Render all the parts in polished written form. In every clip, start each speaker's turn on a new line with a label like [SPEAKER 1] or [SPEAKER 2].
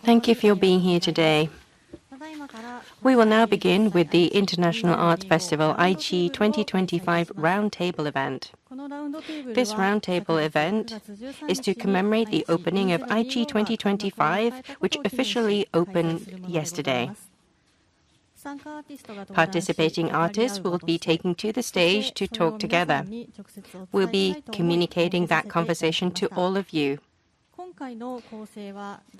[SPEAKER 1] Thank you for being here today. We will now begin with the International Arts Festival Aichi 2025 Roundtable event. This roundtable event is to commemorate the opening of Aichi 2025, which officially opened yesterday. Participating artists will be taken to the stage to talk together. We'll be communicating that conversation to all of you.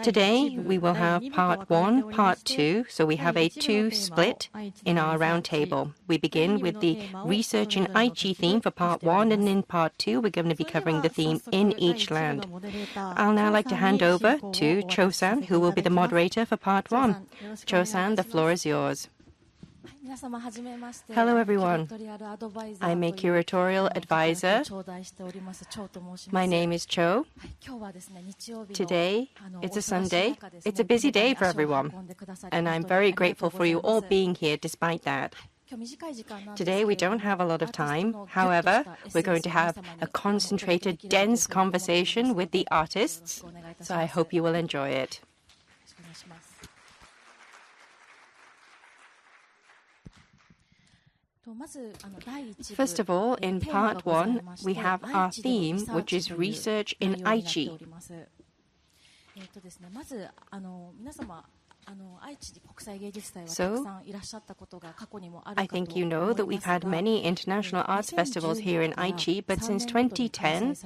[SPEAKER 1] Today, we will have part 1, part 2, so we have a 2 split in our roundtable. We begin with the Research in Aichi theme for part 1, and in part 2, we're going to be covering the theme in each land. I'll now like to hand over to Cho-san, who will be the moderator for part 1. Cho-san, the floor is yours. Hello everyone. I'm a curatorial advisor. My name is Cho. Today, it's a Sunday. It's a busy day for everyone. And I'm very grateful for you all being here despite that. Today, we don't have a lot of time. However, we're going to have a concentrated, dense conversation with the artists. So I hope you will enjoy it. First of all, in part 1, we have our theme, which is Research in Aichi. So, I think you know that we've had many international arts festivals here in Aichi, but since 2010,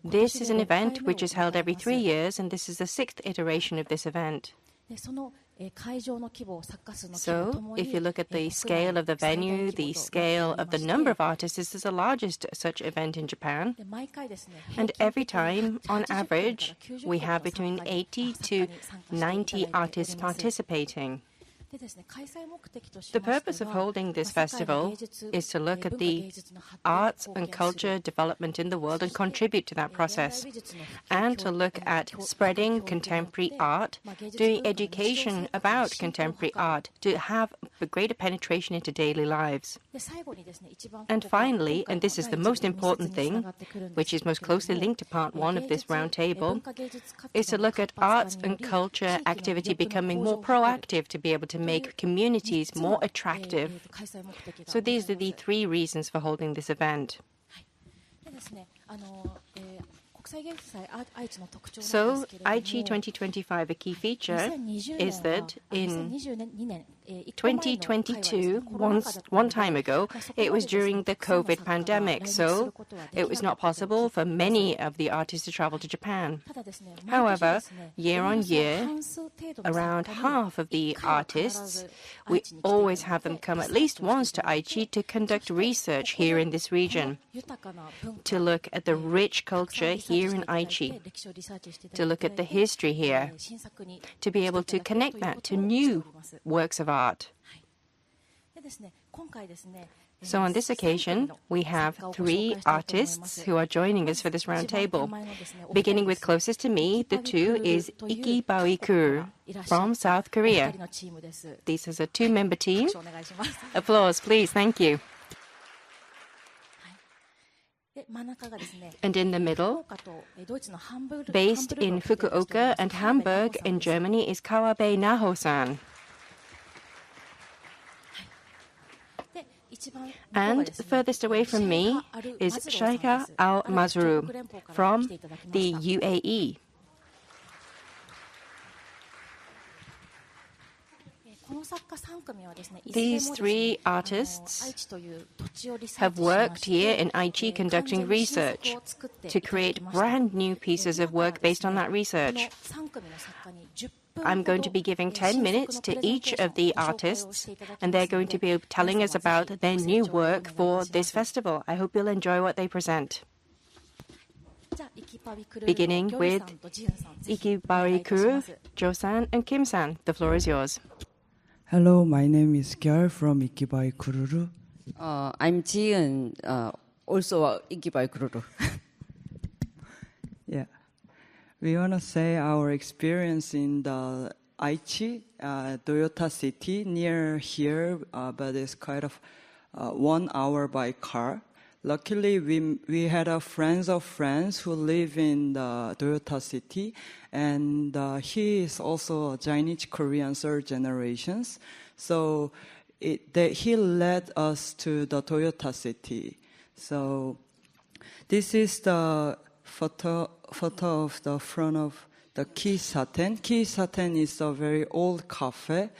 [SPEAKER 1] this is an event which is held every 3 years, and this is the 6th iteration of this event. So, if you look at the scale of the venue, the scale of the number of artists, this is the largest such event in Japan. And every time, on average, we have between 80 to 90 artists participating. The purpose of holding this festival is to look at the arts and culture development in the world and contribute to that process, and to look at spreading contemporary art, doing education about contemporary art, to have a greater penetration into daily lives. And finally, and this is the most important thing, which is most closely linked to part 1 of this roundtable, is to look at arts and culture activity becoming more proactive to be able to make communities more attractive. So these are the 3 reasons for holding this event. So, Aichi 2025, a key feature is that in 2022, one time ago, it was during the COVID pandemic, so it was not possible for many of the artists to travel to Japan. However, year on year, around half of the artists, we always have them come at least once to Aichi to conduct research here in this region, to look at the rich culture here in Aichi, to look at the history here, to be able to connect that to new works of art. So on this occasion, we have 3 artists who are joining us for this roundtable. Beginning with closest to me, the 2 is ikkibawiKrrr from South Korea. This is a 2-member team. Applause, please. Thank you. And in the middle, based in Fukuoka and Hamburg in Germany, is Kawabe Naho-san. And furthest away from me is Shaikha Mazrou from the UAE. These 3 artists have worked here in Aichi conducting research to create brand new pieces of work based on that research. I'm going to be giving 10 minutes to each of the artists, and they're going to be telling us about their new work for this festival. I hope you'll enjoy what they present. Beginning with ikkibawiKrrr, Jo-san and Kim-san. The floor is yours.
[SPEAKER 2] Hello, my name is Gyeol from ikkibawiKrrr.
[SPEAKER 3] I'm Jieun, also ikkibawiKrrr.
[SPEAKER 2] Yeah. We want to say our experience in the Aichi, Toyota City near here, but it's kind of 1 hour by car. luckily we had a friends of friends who live in the Toyota city, and he is also a Chinese Korean third generations. So he led us to the Toyota city. So this is the photo of the front of the Kisaten. Kisaten is a very old cafe.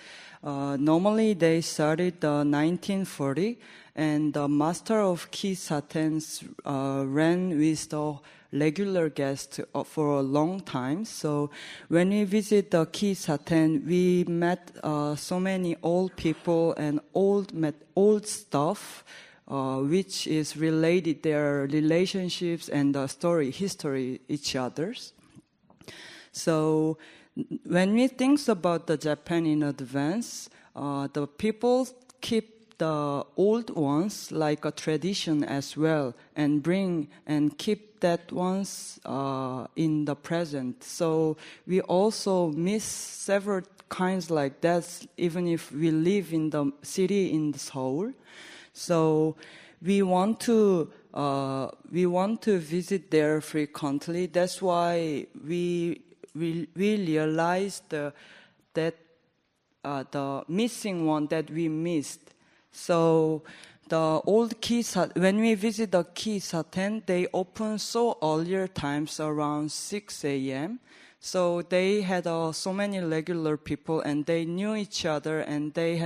[SPEAKER 2] Normally they started 1940, and the master of Kisatens ran with the regular guests for a long time. So when we visit the Kisaten, we met so many old people and old stuff, which is related their relationships and the history each other's. So when we think about the Japan in advance, the people keep the old ones like a tradition as well, and keep that ones in the present. So we also miss several kinds like that, even if we live in the city in Seoul. So we want to visit there frequently. That's why we realized that the missing one that we missed. So the old when we visit the Kisaten, they open so earlier times around 6 a.m. So they had so many regular people, and they knew each other, and they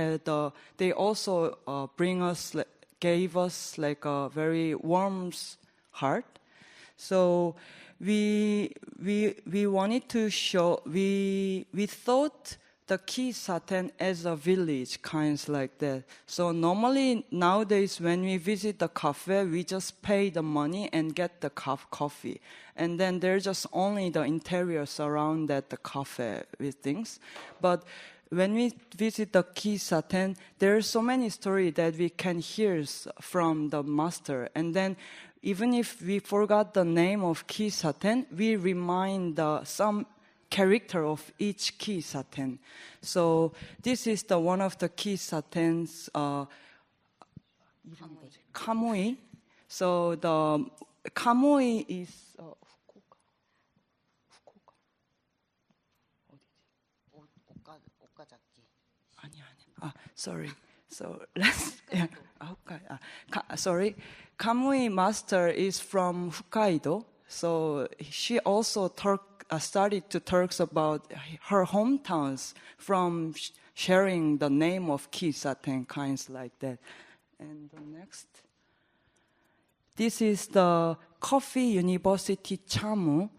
[SPEAKER 2] also gave us like a very warm heart. So we wanted to show, we thought the Kisaten as a village, kinds like that. So normally nowadays when we visit the cafe, we just pay the money and get the coffee. And then there's just only the interior surround the cafe with things. But when we visit the Kisaten, there are so many stories that we can hear from the master. And then even if we forgot the name of Kisaten, we remind some character of each Kisaten. So this is one of the Kisatens, Kamui. So the Kamui is sorry. So let's sorry. Kamui master is from Hokkaido. So she also started to talk about her hometowns from sharing the name of Kisaten, kinds like that. And the next. This is the Coffee University Chamu.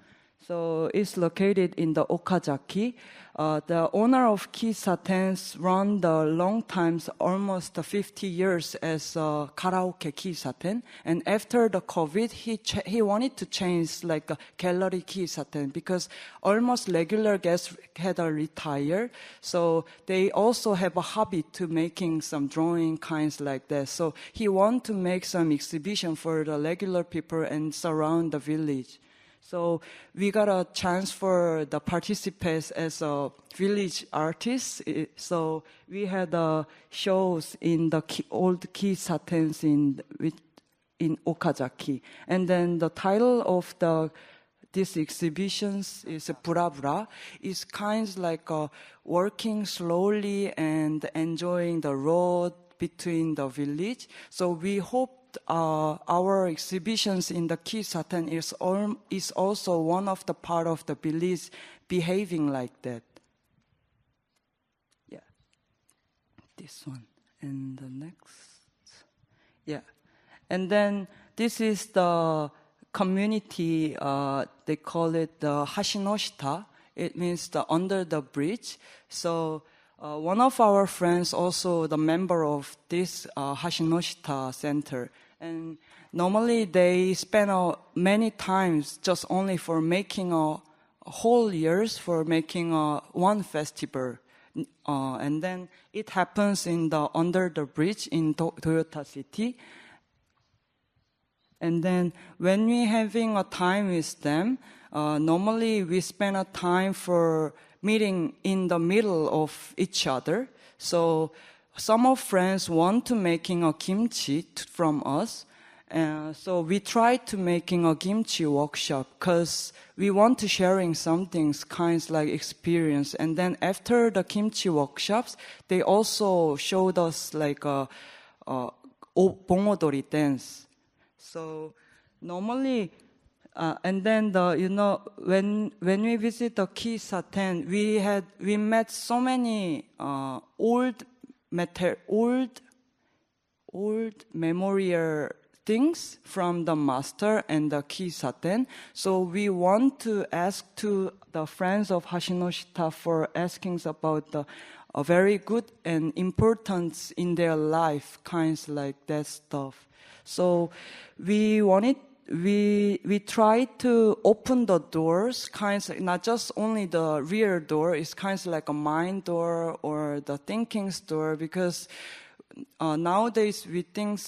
[SPEAKER 2] So it's located in the Okazaki. The owner of Kisatens run the long times, almost 50 years as a karaoke Kisaten. And after the COVID, he wanted to change like a gallery Kisaten because almost regular guests had retired. So they also have a hobby to making some drawing kinds like that. So he wanted to make some exhibition for the regular people and surround the village. So we got a chance for the participants as a village artists. So we had shows in the old Kisatens in Okazaki. And then the title of this exhibitions is Burabura. It's kind of like working slowly and enjoying the road between the village. So we hope our exhibitions in the Kisaten is also one of the part of the village behaving like that. Yeah. This one. And the next. Yeah. And then this is the community, they call it the Hashinoshita. It means the under the bridge. So one of our friends also the member of this Hashinoshita center. And normally they spend many times just only for making a whole years for making one festival. And then it happens in under the bridge in Toyota City. And then when we having a time with them, normally we spend a time for meeting in the middle of each other. So some of friends want to making a kimchi from us, So we tried to making a kimchi workshop because we want to sharing some things, kinds like experience. And then after the kimchi workshops, they also showed us like a 봉오돌이 dance. So normally, and then when we visit the Kisaten, we met so many old memorial things from the master and the Kisaten. So we want to ask to the friends of Hashinoshita for asking about the very good and importance in their life, kinds like that stuff. So we tried to open the doors, kinds of, not just only the rear door, it's kinds of like a mind door or the thinking door, because nowadays we think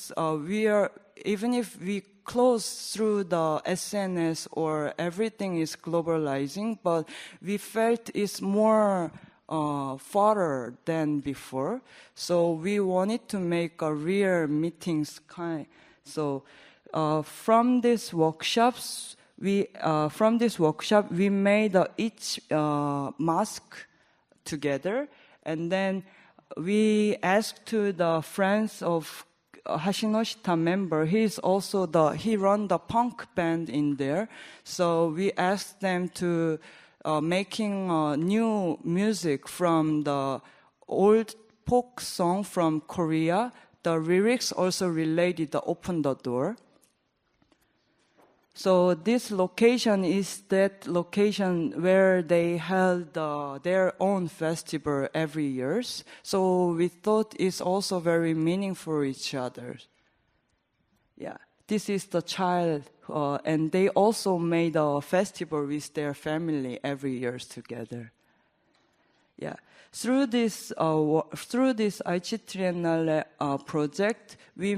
[SPEAKER 2] even if we close through the SNS or everything is globalizing, but we felt it's more farther than before. So we wanted to make a real meetings kind. So from these workshops, we made each mask together, and then we asked to the friends of Hashinoshita member. He run the punk band in there. So we asked them to making new music from the old folk song from Korea. The lyrics also related to Open the Door. So this location is that location where they held their own festival every year. So we thought it's also very meaningful for each other. Yeah, this is the child, and they also made a festival with their family every year together. Yeah, through this Aichi Triennale project, we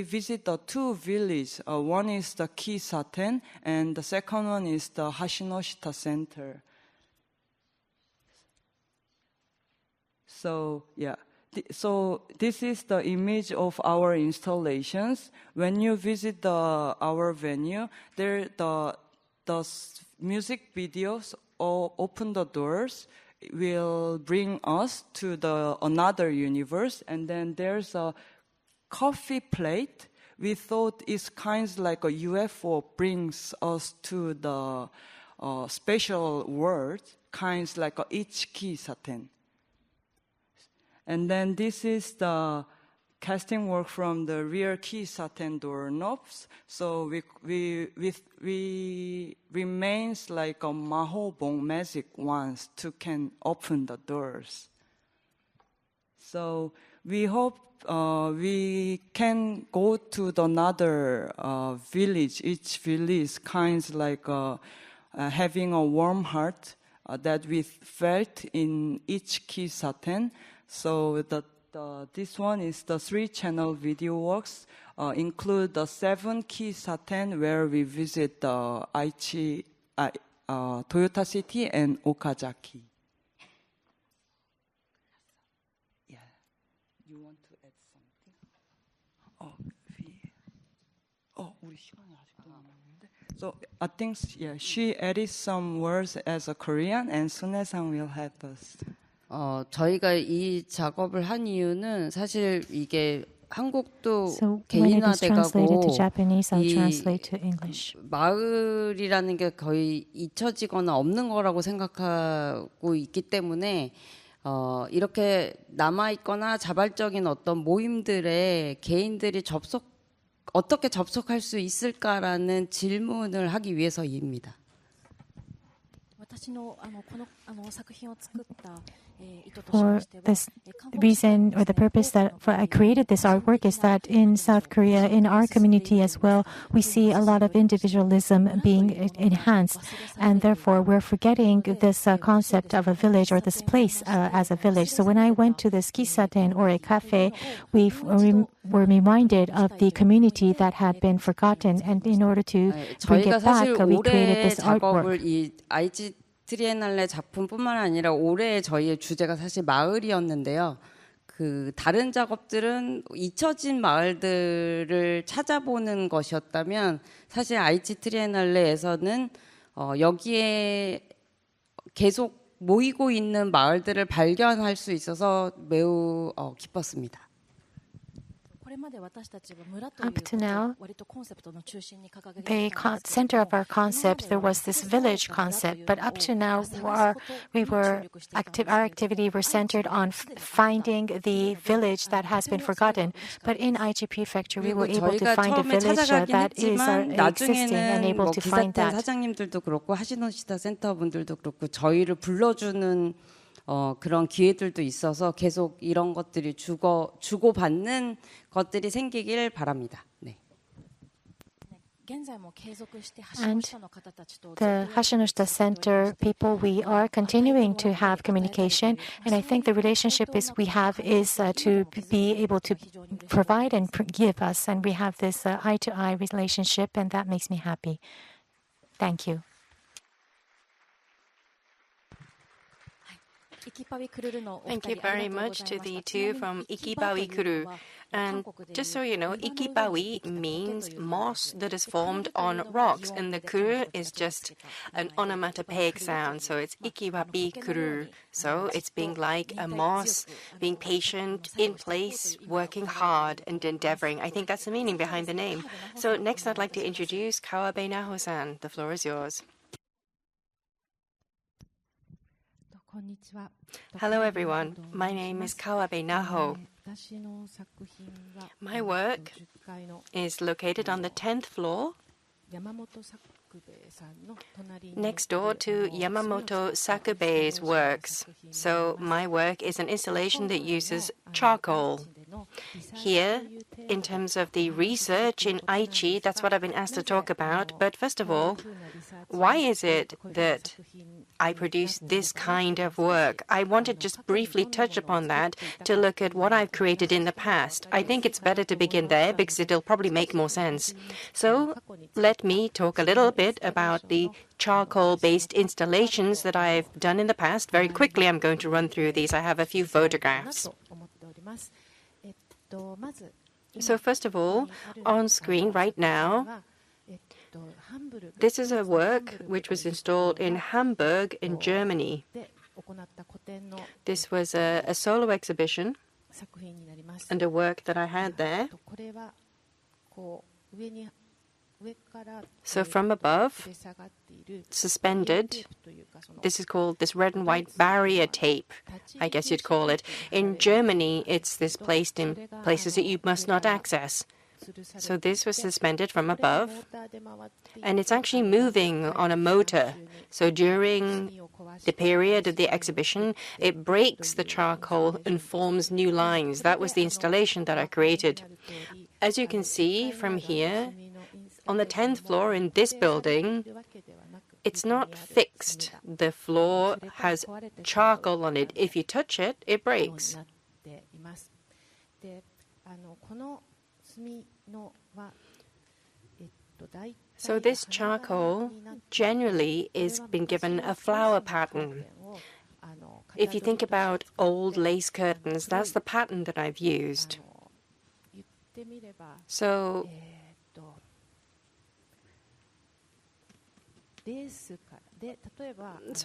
[SPEAKER 2] visit the two villages. One is the Kisaten, and the second one is the Hashinoshita Center. So yeah, so this is the image of our installations. When you visit our venue, the music videos or Open the Doors will bring us to another universe, and then there's a coffee plate. We thought it's kind of like a UFO brings us to the special world, kind of like a ikkibawiKrrr. And then this is the casting work from the rear Kisaten doorknobs. So we remains like a Naho magic ones to can open the doors. So we hope we can go to another village. Each village kinds like having a warm heart that we felt in each Kisaten. So this one is the 3-channel video works, include the 7 Kisaten where we visit the Aichi, Toyota City and Okazaki. Yeah, you want to add something? 우리 시간이 아직도 남았는데. So I think she added some words as a Korean, and Sunhye-san will help us.
[SPEAKER 3] 저희가 이 작업을 한 이유는 사실 이게 한국도 개인화돼가고 이 마을이라는 게 거의 잊혀지거나 없는 거라고 생각하고 있기 때문에 이렇게 남아있거나 자발적인 어떤 모임들에 개인들이 어떻게 접속할 수 있을까라는 질문을 하기 위해서입니다.
[SPEAKER 4] For this reason or the purpose that I created this artwork is that in South Korea, in our community as well, we see a lot of individualism being enhanced, and therefore we're forgetting this concept of a village or this place as a village. So when I went to this Kisaten or a cafe, we were reminded of the community that had been forgotten, and in order to bring it back, we created this artwork.
[SPEAKER 3] 트리에날레 작품뿐만 아니라 올해 저희의 주제가 사실 마을이었는데요. 그 다른 작업들은 잊혀진 마을들을 찾아보는 것이었다면 사실 아이치 트리에날레에서는 여기에 계속 모이고 있는 마을들을 발견할 수 있어서 매우 기뻤습니다.
[SPEAKER 4] Up to now, the center of our concept, there was this village concept, but up to now, our activity were centered on finding the village that has been forgotten. But in Aichi Prefecture, we were able to find a village that is existing and able to find that.
[SPEAKER 3] 사장님들도 그렇고 하시노시다 센터 분들도 그렇고 저희를 불러주는 그런 기회들도 있어서 계속 이런 것들이 주고받는 것들이 생기길 바랍니다. 네.
[SPEAKER 4] And the Hashinoshita Center people, we are continuing to have communication, and I think the relationship we have is to be able to provide and give us, and we have this eye-to-eye relationship, and that makes me happy. Thank you.
[SPEAKER 1] Thank you very much to the two from ikkibawiKrrr. And just so you know, ikkibawi means moss that is formed on rocks, and the krrr is just an onomatopoeic sound, so it's ikkibawiKrrr. So it's being like a moss, being patient, in place, working hard and endeavoring. I think that's the meaning behind the name. So next I'd like to introduce Kawabe Naho-san. The floor is yours. Hello everyone, my name is Kawabe Naho. My work is located on the 10th floor, next door to Yamamoto Sakube's works. So my work is an installation that uses charcoal. Here, in terms of the research in Aichi, that's what I've been asked to talk about. But first of all, why is it that I produce this kind of work? I want to just briefly touch upon that to look at what I've created in the past. I think it's better to begin there because it'll probably make more sense. So let me talk a little bit about the charcoal-based installations that I've done in the past. Very quickly, I'm going to run through these. I have a few photographs. So first of all, on screen right now, this is a work which was installed in Hamburg in Germany. This was a solo exhibition and a work that I had there. So from above, suspended, this is called this red and white barrier tape, I guess you'd call it. In Germany, it's this placed in places that you must not access. So this was suspended from above, and it's actually moving on a motor. So during the period of the exhibition, it breaks the charcoal and forms new lines. That was the installation that I created. As you can see from here, on the 10th floor in this building, it's not fixed. The floor has charcoal on it. If you touch it, it breaks. So this charcoal generally is been given a flower pattern. If you think about old lace curtains, that's the pattern that I've used. So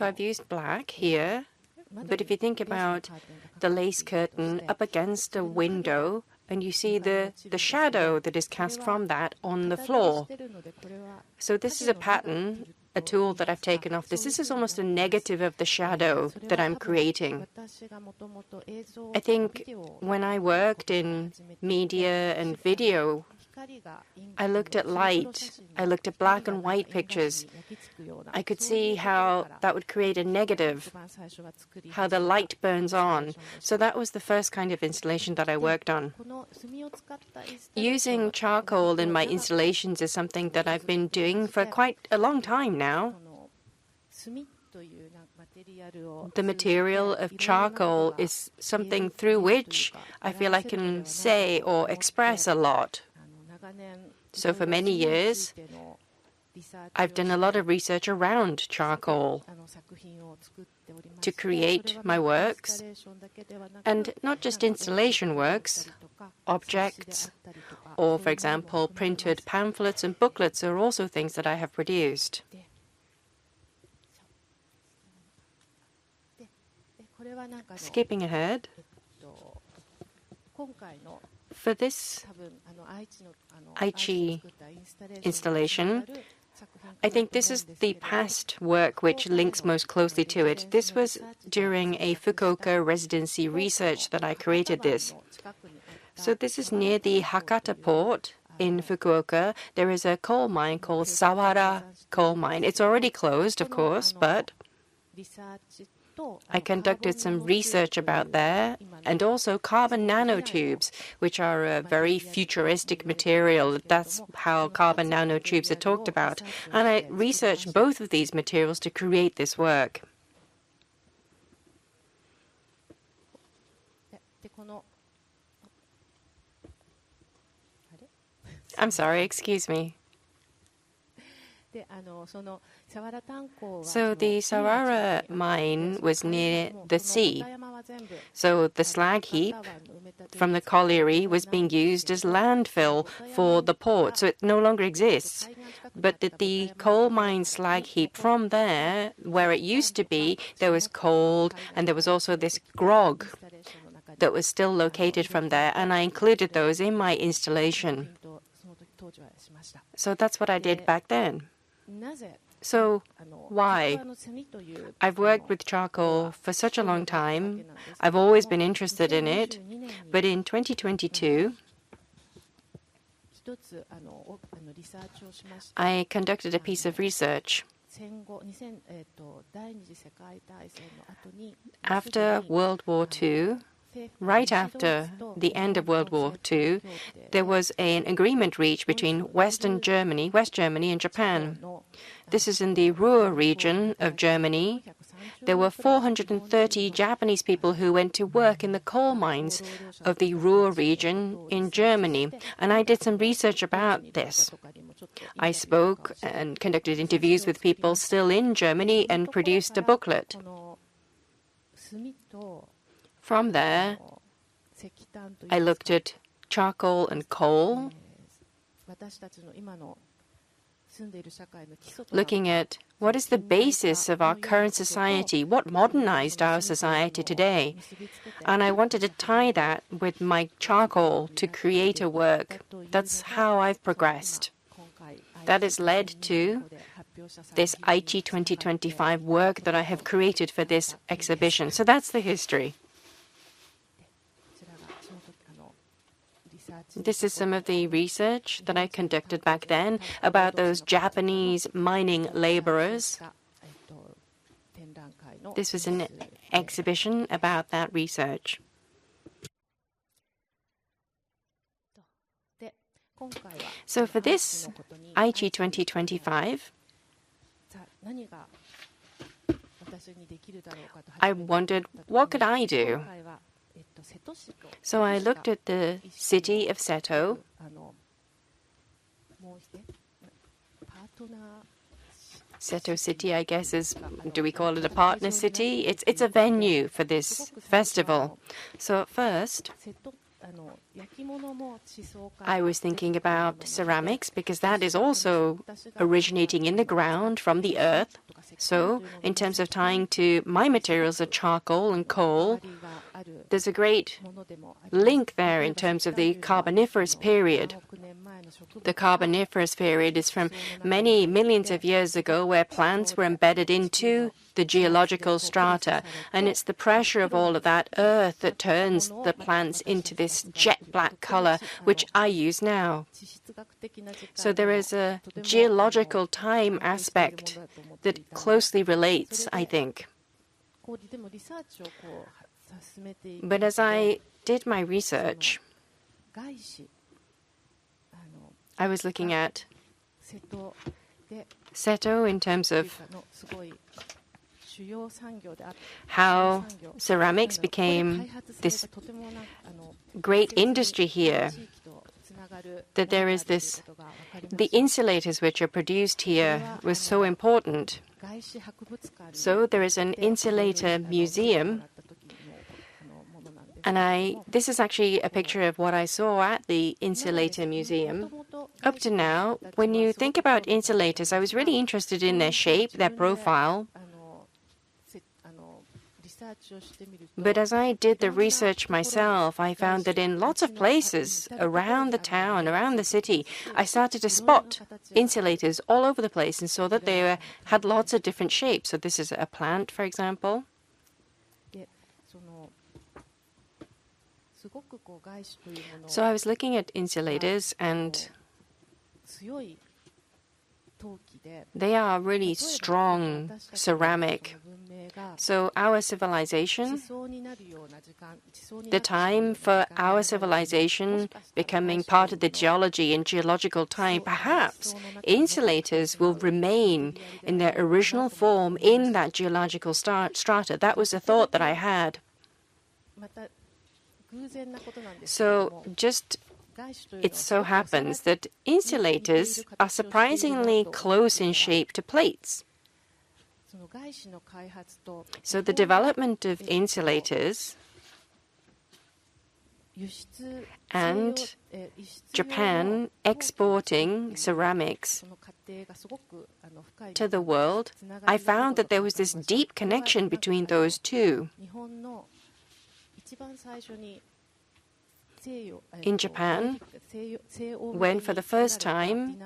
[SPEAKER 1] I've used black here, but if you think about the lace curtain up against a window, and you see the shadow that is cast from that on the floor. So this is a pattern, a tool that I've taken off this. This is almost a negative of the shadow that I'm creating. I think when I worked in media and video, I looked at light, I looked at black and white pictures. I could see how that would create a negative, how the light burns on. So that was the first kind of installation that I worked on. Using charcoal in my installations is something that I've been doing for quite a long time now. The material of charcoal is something through which I feel I can say or express a lot. So for many years, I've done a lot of research around charcoal to create my works, and not just installation works, objects, or, for example, printed pamphlets and booklets are also things that I have produced. Skipping ahead, for this Aichi installation, I think this is the past work which links most closely to it. This was during a Fukuoka residency research that I created this. So this is near the Hakata port in Fukuoka. There is a coal mine called Sawara coal mine. It's already closed, of course, but I conducted some research about there, and also carbon nanotubes, which are a very futuristic material. That's how carbon nanotubes are talked about. And I researched both of these materials to create this work. I'm sorry, excuse me. So the Sawara mine was near the sea. So the slag heap from the colliery was being used as landfill for the port, so it no longer exists. But the coal mine slag heap from there, where it used to be, there was coal, and there was also this grog that was still located from there, and I included those in my installation. So that's what I did back then. So why? I've worked with charcoal for such a long time. I've always been interested in it. But in 2022, I conducted a piece of research. After World War II, right after the end of World War II, there was an agreement reached between West Germany and Japan. This is in the Ruhr region of Germany. There were 430 Japanese people who went to work in the coal mines of the Ruhr region in Germany, and I did some research about this. I spoke and conducted interviews with people still in Germany and produced a booklet. From there, I looked at charcoal and coal, looking at what is the basis of our current society, what modernized our society today. And I wanted to tie that with my charcoal to create a work. That's how I've progressed. That has led to this Aichi 2025 work that I have created for this exhibition. So that's the history. This is some of the research that I conducted back then about those Japanese mining laborers. This was an exhibition about that research. So for this Aichi 2025, I wondered, what could I do? So I looked at the city of Seto. Seto City, I guess, is, do we call it a partner city? It's a venue for this festival. So at first, I was thinking about ceramics because that is also originating in the ground from the earth. So in terms of tying to my materials of charcoal and coal, there's a great link there in terms of the Carboniferous period. The Carboniferous period is from many millions of years ago, where plants were embedded into the geological strata, and it's the pressure of all of that earth that turns the plants into this jet black color, which I use now. So there is a geological time aspect that closely relates, I think. But as I did my research, I was looking at Seto in terms of how ceramics became this great industry here. that there is this, the insulators which are produced here was so important. So there is an insulator museum, and this is actually a picture of what I saw at the insulator museum. Up to now, when you think about insulators, I was really interested in their shape, their profile. But as I did the research myself, I found that in lots of places around the town, around the city, I started to spot insulators all over the place and saw that they had lots of different shapes. So this is a plant, for example. So I was looking at insulators, and they are really strong ceramic. So our civilization, the time for our civilization becoming part of the geology and geological time, perhaps insulators will remain in their original form in that geological strata. That was a thought that I had. So it so happens that insulators are surprisingly close in shape to plates. So the development of insulators and Japan exporting ceramics to the world, I found that there was this deep connection between those two. In Japan, when for the first time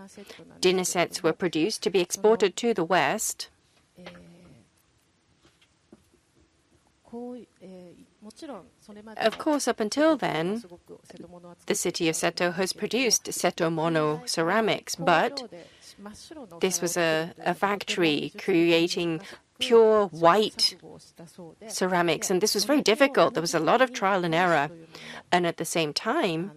[SPEAKER 1] dinner sets were produced to be exported to the West, of course, up until then, the city of Seto has produced Seto mono ceramics, but this was a factory creating pure white ceramics, and this was very difficult. There was a lot of trial and error, and at the same time,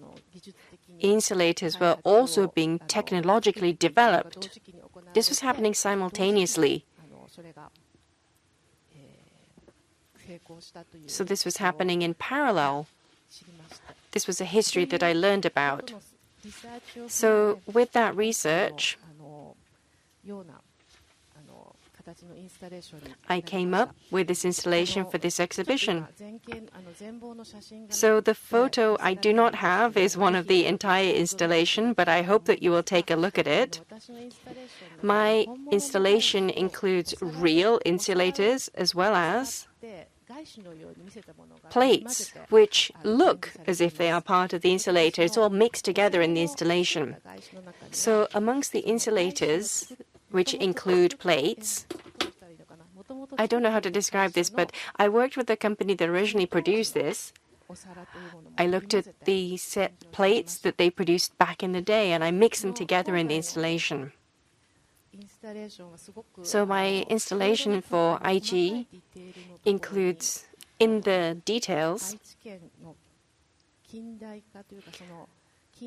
[SPEAKER 1] insulators were also being technologically developed. This was happening simultaneously. So this was happening in parallel. This was a history that I learned about. So with that research, I came up with this installation for this exhibition. So the photo I do not have is one of the entire installation, but I hope that you will take a look at it. My installation includes real insulators as well as plates which look as if they are part of the insulator. It's all mixed together in the installation. So amongst the insulators, which include plates, I don't know how to describe this, but I worked with the company that originally produced this. I looked at the set plates that they produced back in the day, and I mixed them together in the installation. So my installation for Aichi includes, in the details,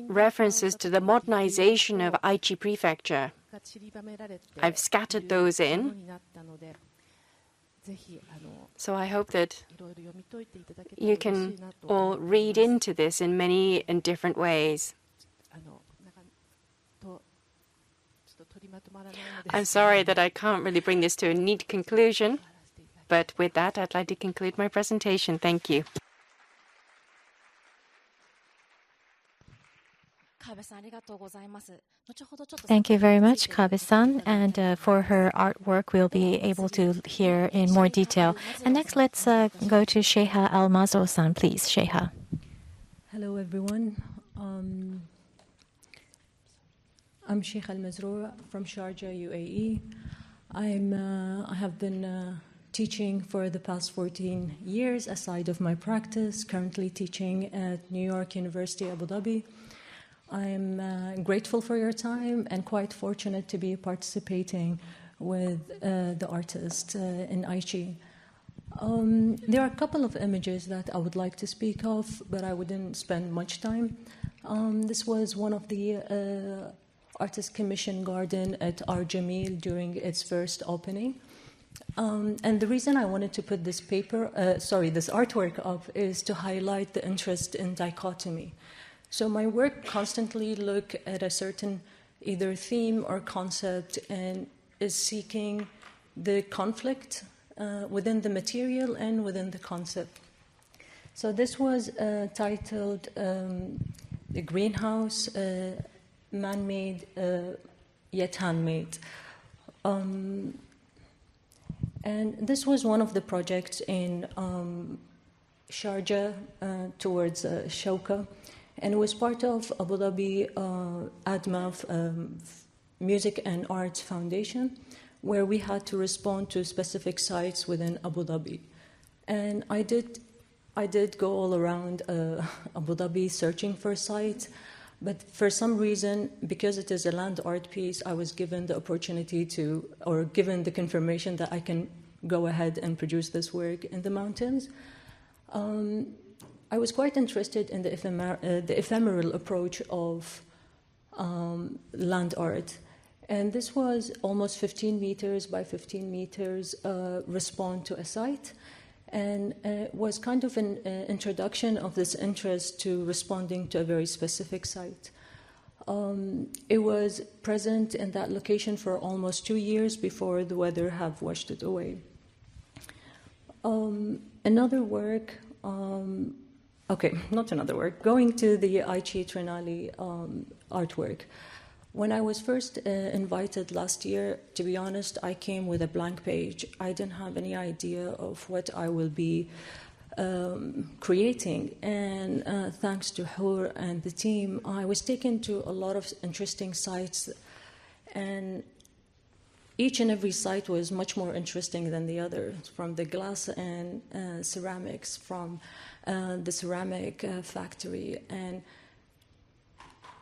[SPEAKER 1] references to the modernization of Aichi Prefecture. I've scattered those in. So I hope that you can all read into this in many and different ways. I'm sorry that I can't really bring this to a neat conclusion, but with that, I'd like to conclude my presentation. Thank you.
[SPEAKER 4] Thank you very much, Kawabe-san. And for her artwork, we'll be able to hear in more detail. And next, let's go to Shaikha Mazrou-san, please. Shaikha.
[SPEAKER 5] Hello, everyone. I'm Shaikha Mazrou from Sharjah, UAE. I have been teaching for the past 14 years aside of my practice, currently teaching at New York University, Abu Dhabi. I'm grateful for your time and quite fortunate to be participating with the artist in Aichi. There are a couple of images that I would like to speak of, but I wouldn't spend much time. This was one of the Artist Commission Garden at Ar Jamil during its first opening. And the reason I wanted to put this artwork up is to highlight the interest in dichotomy. So my work constantly look at a certain either theme or concept and is seeking the conflict within the material and within the concept. So this was titled The Greenhouse, Man-Made Yet Handmade. And this was one of the projects in Sharjah towards Shaikha, and it was part of Abu Dhabi ADMA Music and Arts Foundation, where we had to respond to specific sites within Abu Dhabi. And I did go all around Abu Dhabi searching for sites, but for some reason, because it is a land art piece, I was given the opportunity to, or given the confirmation that I can go ahead and produce this work in the mountains. I was quite interested in the ephemeral approach of land art. And this was almost 15 meters by 15 meters respond to a site. And it was kind of an introduction of this interest to responding to a very specific site. It was present in that location for almost 2 years before the weather have washed it away. Another work, going to the Aichi Triennale artwork. When I was first invited last year, to be honest, I came with a blank page. I didn't have any idea of what I will be creating. And thanks to Hoor and the team, I was taken to a lot of interesting sites. And each and every site was much more interesting than the other, from the glass and ceramics, from the ceramic factory. And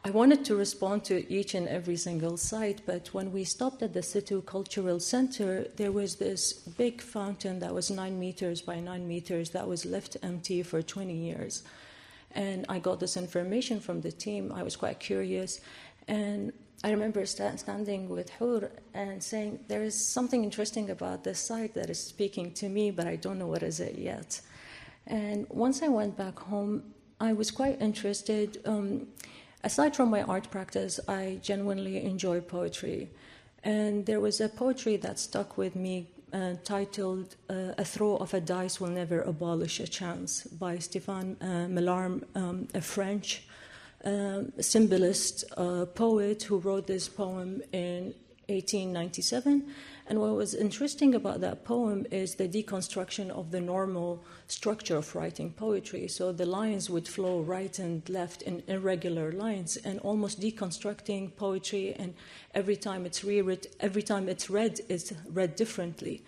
[SPEAKER 5] I wanted to respond to each and every single site, but when we stopped at the Situ Cultural Center, there was this big fountain that was 9 meters by 9 meters that was left empty for 20 years. And I got this information from the team. I was quite curious. And I remember standing with Hoor and saying, there is something interesting about this site that is speaking to me, but I don't know what is it yet. And once I went back home, I was quite interested. Aside from my art practice, I genuinely enjoy poetry. And there was a poetry that stuck with me titled A Throw of a Dice Will Never Abolish a Chance by Stéphane Mallarmé, a French symbolist poet who wrote this poem in 1897. And what was interesting about that poem is the deconstruction of the normal structure of writing poetry. So the lines would flow right and left in irregular lines, and almost deconstructing poetry. And every time it's read, it's read differently.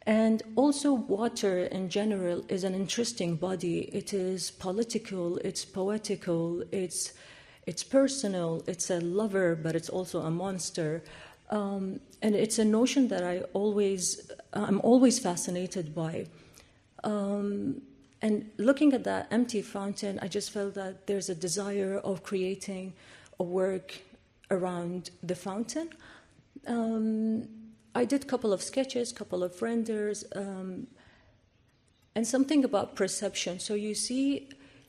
[SPEAKER 5] And also, water in general is an interesting body. It is political, it's poetical, it's personal, it's a lover, but it's also a monster. And it's a notion that I'm always fascinated by. And looking at that empty fountain, I just felt that there's a desire of creating a work around the fountain. I did a couple of sketches, couple of renders, and something about perception. So you see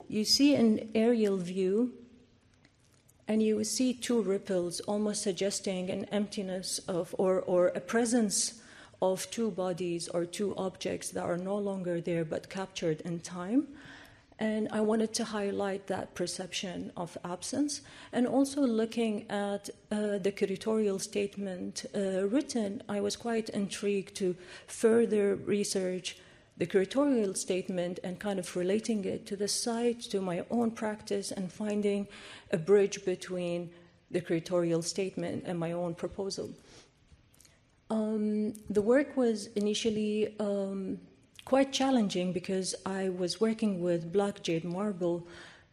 [SPEAKER 5] an aerial view, and you see two ripples, almost suggesting an emptiness of, or a presence of two bodies or two objects that are no longer there but captured in time. And I wanted to highlight that perception of absence. And also looking at the curatorial statement written, I was quite intrigued to further research the curatorial statement and kind of relating it to the site, to my own practice, and finding a bridge between the curatorial statement and my own proposal. The work was initially quite challenging because I was working with black jade marble,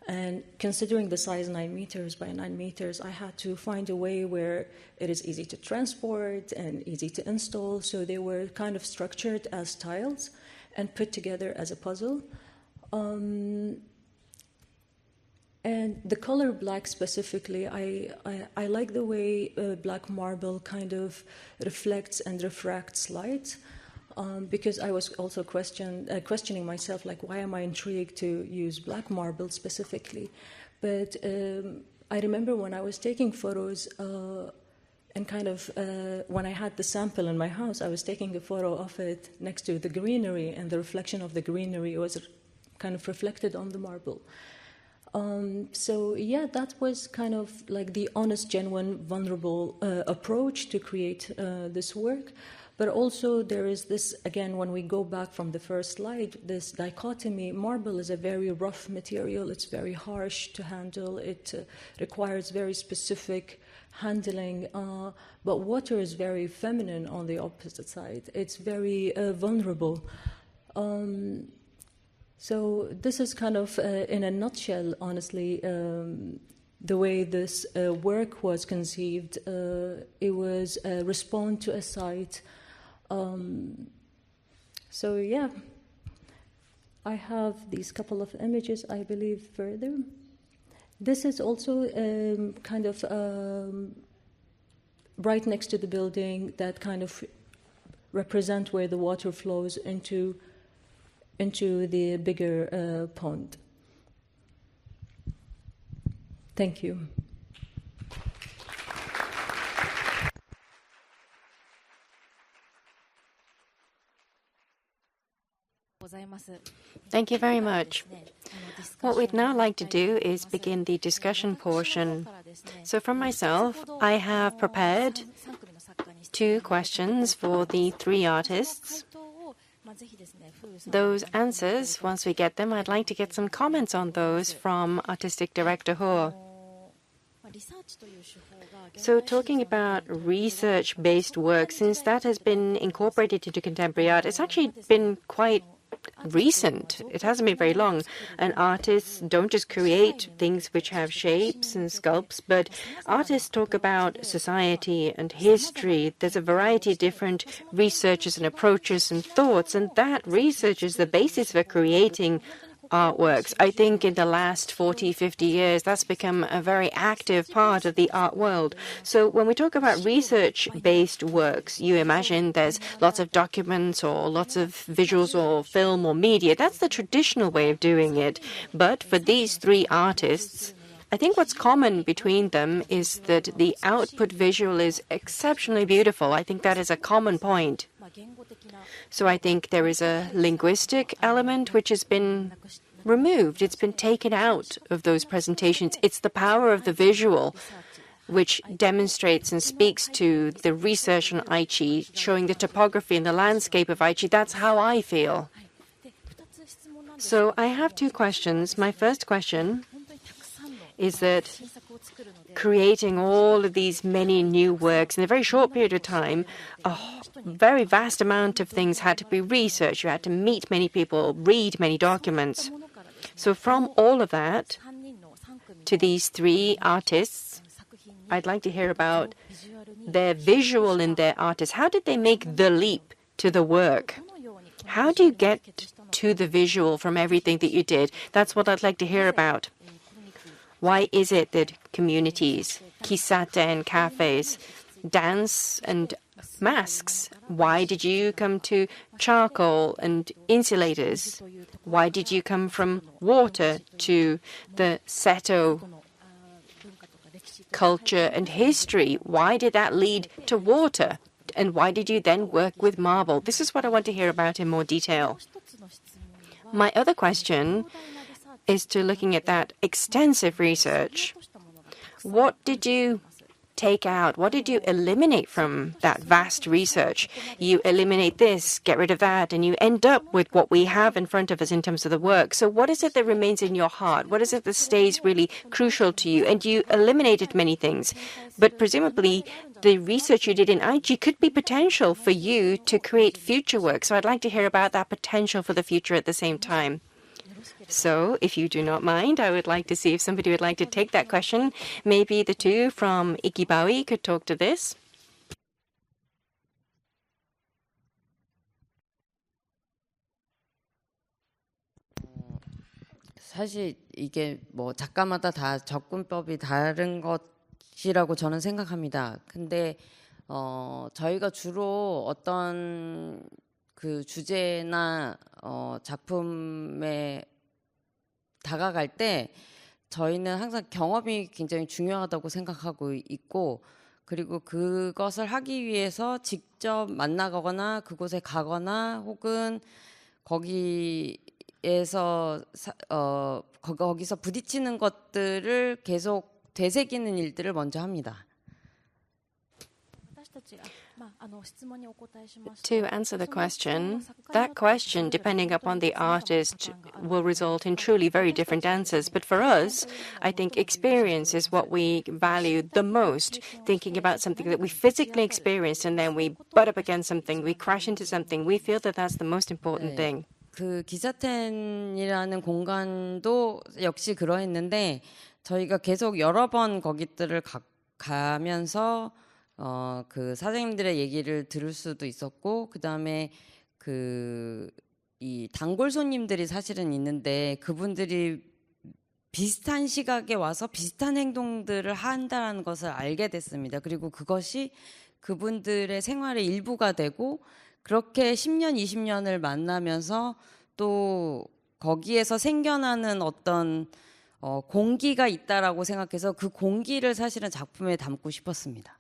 [SPEAKER 5] and considering the size 9 meters by 9 meters, I had to find a way where it is easy to transport and easy to install, so they were kind of structured as tiles and put together as a puzzle. And the color black specifically, I like the way black marble kind of reflects and refracts light, because I was also questioning myself, like, why am I intrigued to use black marble specifically? But I remember when I was taking photos and when I had the sample in my house, I was taking a photo of it next to the greenery, and the reflection of the greenery was kind of reflected on the marble. So yeah, that was kind of like the honest, genuine, vulnerable approach to create this work. But also there is this, again, when we go back from the first slide, this dichotomy. Marble is a very rough material. It's very harsh to handle. It requires very specific handling. But water is very feminine on the opposite side. It's very vulnerable. So this is kind of, in a nutshell, honestly, the way this work was conceived. It was a response to a site. So yeah, I have these couple of images, I believe, further. This is also kind of right next to the building that kind of represent where the water flows into the bigger pond. Thank you.
[SPEAKER 1] Thank you very much. What we'd now like to do is begin the discussion portion. So from myself, I have prepared 2 questions for the 3 artists. Those answers, once we get them, I'd like to get some comments on those from Artistic Director Hoor. So talking about research-based work, since that has been incorporated into contemporary art, it's actually been quite recent. It hasn't been very long. And artists don't just create things which have shapes and sculpts, but artists talk about society and history. There's a variety of different researches and approaches and thoughts, and that research is the basis for creating artworks. I think in the last 40, 50 years, that's become a very active part of the art world. So when we talk about research-based works, you imagine there's lots of documents or lots of visuals or film or media. That's the traditional way of doing it. But for these 3 artists, I think what's common between them is that the output visual is exceptionally beautiful. I think that is a common point. So I think there is a linguistic element which has been removed. It's been taken out of those presentations. It's the power of the visual which demonstrates and speaks to the research on Aichi, showing the topography and the landscape of Aichi. That's how I feel. So I have 2 questions. My first question is that creating all of these many new works in a very short period of time, a very vast amount of things had to be researched. You had to meet many people, read many documents. So from all of that to these 3 artists, I'd like to hear about their visual in their artists. How did they make the leap to the work? How do you get to the visual from everything that you did? That's what I'd like to hear about. Why is it that communities, kisaten, cafes, dance and masks? Why did you come to charcoal and insulators? Why did you come from water to the Seto culture and history? Why did that lead to water? And why did you then work with marble? This is what I want to hear about in more detail. My other question is to looking at that extensive research. What did you take out? What did you eliminate from that vast research? You eliminate this, get rid of that, and you end up with what we have in front of us in terms of the work. So what is it that remains in your heart? What is it that stays really crucial to you? And you eliminated many things. But presumably, the research you did in Aichi could be potential for you to create future work. So I'd like to hear about that potential for the future at the same time. So, if you do not mind, I would like to see if somebody would like to take that question. Maybe the 2 from ikkibawi could talk to this.
[SPEAKER 3] 사실 이게 뭐 작가마다 다 접근법이 다른 것이라고 저는 생각합니다. 근데 저희가 주로 어떤 그 주제나 작품에 다가갈 때 저희는 항상 경험이 굉장히 중요하다고 생각하고 있고 그리고 그것을 하기 위해서 직접 만나거나 그곳에 가거나 혹은 거기에서 거기서 부딪히는 것들을 계속 되새기는 일들을 먼저 합니다.
[SPEAKER 1] To answer the question, that question, depending upon the artist, will result in truly very different answers. But for us, I think experience is what we value the most. Thinking about something that we physically experienced and then we butt up against something, we crash into something, we feel that that's the most important thing.
[SPEAKER 3] 그 기사텐이라는 공간도 역시 그러했는데 저희가 계속 여러 번 거기들을 가면서 그 사장님들의 얘기를 들을 수도 있었고 그다음에 이 단골 손님들이 사실은 있는데 그분들이 비슷한 시각에 와서 비슷한 행동들을 한다는 것을 알게 됐습니다. 그리고 그것이 그분들의 생활의 일부가 되고 그렇게 10년, 20년을 만나면서 또 거기에서 생겨나는 어떤 공기가 있다라고 생각해서 그 공기를 사실은 작품에 담고 싶었습니다.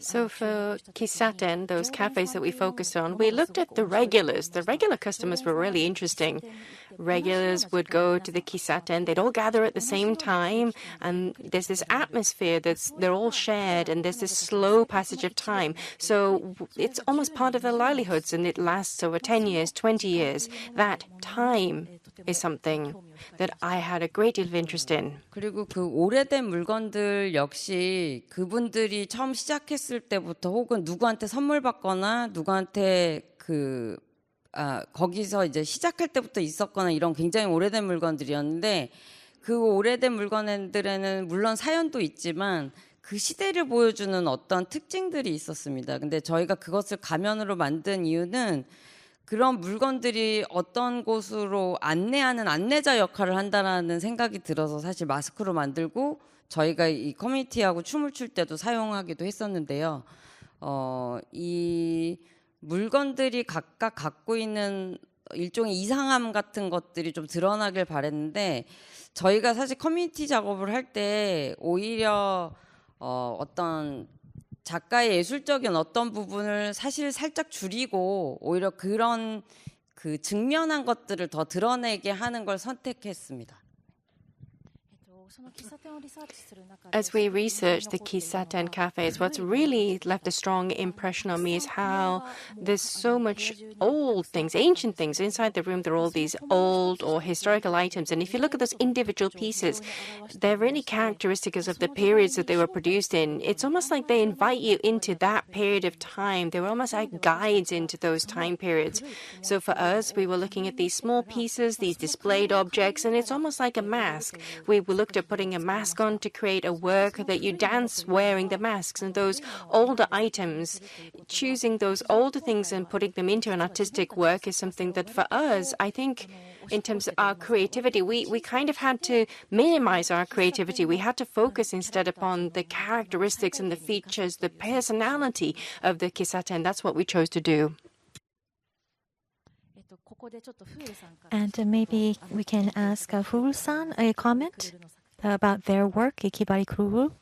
[SPEAKER 1] So for Kisaten, those cafes that we focused on, we looked at the regulars. The regular customers were really interesting. Regulars would go to the Kisaten, they'd all gather at the same time, and there's this atmosphere they're all shared, and there's this slow passage of time. So it's almost part of their livelihoods, and it lasts over 10 years, 20 years. That time is something that I had a great deal of interest in.
[SPEAKER 3] 그리고 그 오래된 물건들 역시 그분들이 처음 시작했을 때부터 혹은 누구한테 선물 받거나 누구한테 거기서 이제 시작할 때부터 있었거나 이런 굉장히 오래된 물건들이었는데 그 오래된 물건들에는 물론 사연도 있지만 그 시대를 보여주는 어떤 특징들이 있었습니다. 근데 저희가 그것을 가면으로 만든 이유는 그런 물건들이 어떤 곳으로 안내하는 안내자 역할을 한다는 생각이 들어서 사실 마스크로 만들고 저희가 이 커뮤니티하고 춤을 출 때도 사용하기도 했었는데요. 이 물건들이 각각 갖고 있는 일종의 이상함 같은 것들이 좀 드러나길 바랬는데 저희가 사실 커뮤니티 작업을 할 때 오히려 어떤 작가의 예술적인 어떤 부분을 사실 살짝 줄이고 오히려 그런 그 직면한 것들을 더 드러내게 하는 걸 선택했습니다.
[SPEAKER 1] As we research the Kisaten cafes, what's really left a strong impression on me is how there's so much old things, ancient things. Inside the room, there are all these old or historical items. And if you look at those individual pieces, they're really characteristic of the periods that they were produced in. It's almost like they invite you into that period of time. They were almost like guides into those time periods. So for us, we were looking at these small pieces, these displayed objects, and it's almost like a mask. We looked at putting a mask on to create a work that you dance wearing the masks, and those older items, choosing those older things and putting them into an artistic work is something that for us, I think in terms of our creativity, we kind of had to minimize our creativity. We had to focus instead upon the characteristics and the features, the personality of the Kisaten. That's what we chose to do.
[SPEAKER 4] And maybe we can ask Hoor-san a comment about their work, ikkibawiKrrr.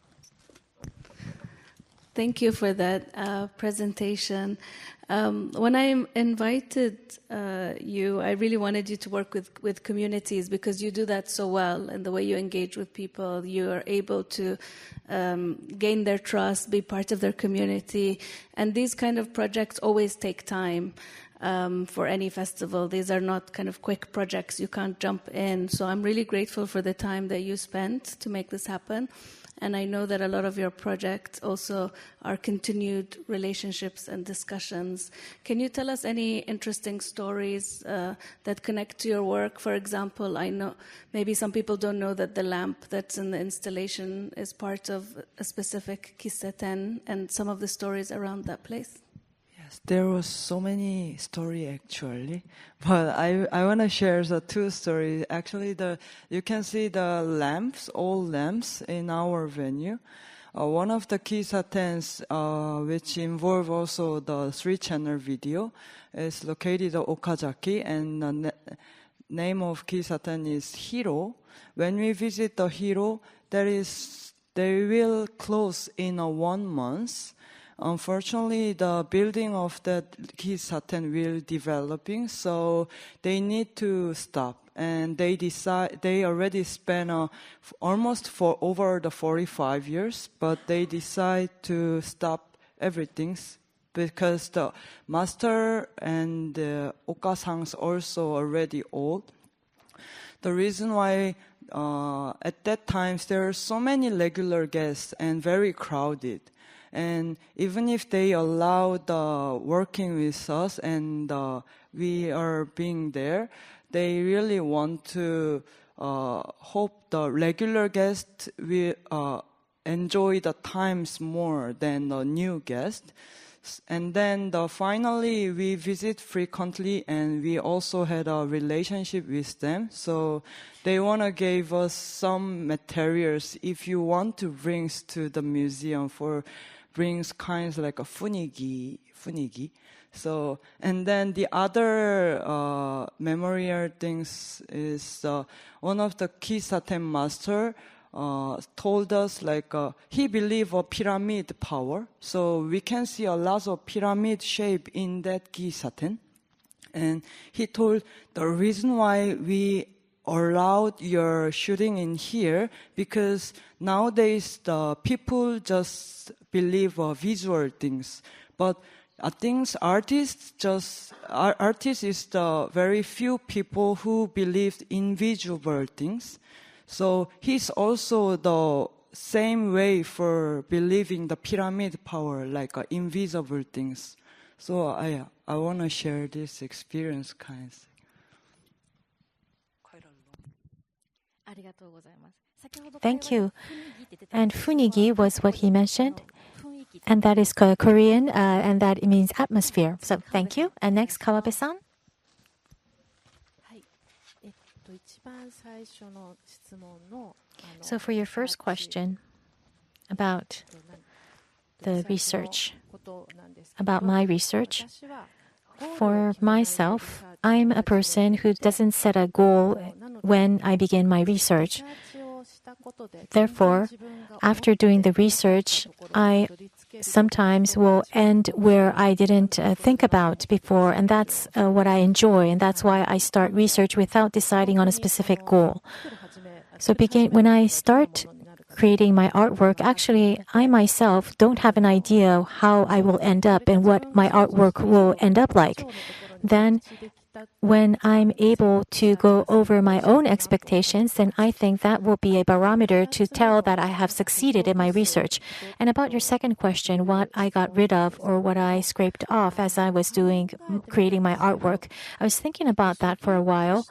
[SPEAKER 6] Thank you for that presentation. When I invited you, I really wanted you to work with communities because you do that so well, and the way you engage with people, you are able to gain their trust, be part of their community, and these kind of projects always take time. For any festival. These are not kind of quick projects. You can't jump in. So I'm really grateful for the time that you spent to make this happen. And I know that a lot of your projects also are continued relationships and discussions. Can you tell us any interesting stories that connect to your work? For example, I know maybe some people don't know that the lamp that's in the installation is part of a specific Kisaten and some of the stories around that place.
[SPEAKER 2] There was so many stories actually, but I want to share the two stories. Actually, you can see the lamps, old lamps in our venue. One of the Kisatens, which involve also the 3-channel video, is located in Okazaki, and name of Kisaten is Hiro. When we visit the Hiro, they will close in 1 month. Unfortunately, the building of that Kisaten will developing, so they need to stop. And they already spent almost for over the 45 years, but they decide to stop everything because the master and the okasangs also already old. The reason why at that time there are so many regular guests and very crowded. And even if they allow the working with us and we are being there, they really want to hope the regular guests will enjoy the times more than the new guests. And then finally we visit frequently and we also had a relationship with them. So they want to give us some materials if you want to bring to the museum for brings kinds like a funigi. So, and then the other memorial things is one of the Kisaten master told us like he believed a pyramid power. So we can see a lot of pyramid shape in that Kisaten. And he told the reason why we allowed your shooting in here because nowadays the people just believe visual things, but I think artists is the very few people who believed in visual things. So he's also the same way for believing the pyramid power, like invisible things. So I want to share this experience, kind of.
[SPEAKER 4] Thank you. And funigi was what he mentioned. And that is Korean, and that means atmosphere. So thank you. And next, Kawabe-san. So for your first question about the research, about my research, for myself, I'm a person who doesn't set a goal when I begin my research. Therefore, after doing the research, I sometimes will end where I didn't think about before, and that's what I enjoy, and that's why I start research without deciding on a specific goal. So when I start creating my artwork, actually, I myself don't have an idea how I will end up and what my artwork will end up like. Then, when I'm able to go over my own expectations, then I think that will be a barometer to tell that I have succeeded in my research. And about your second question, what I got rid of or what I scraped off as I was creating my artwork, I was thinking about that for a while,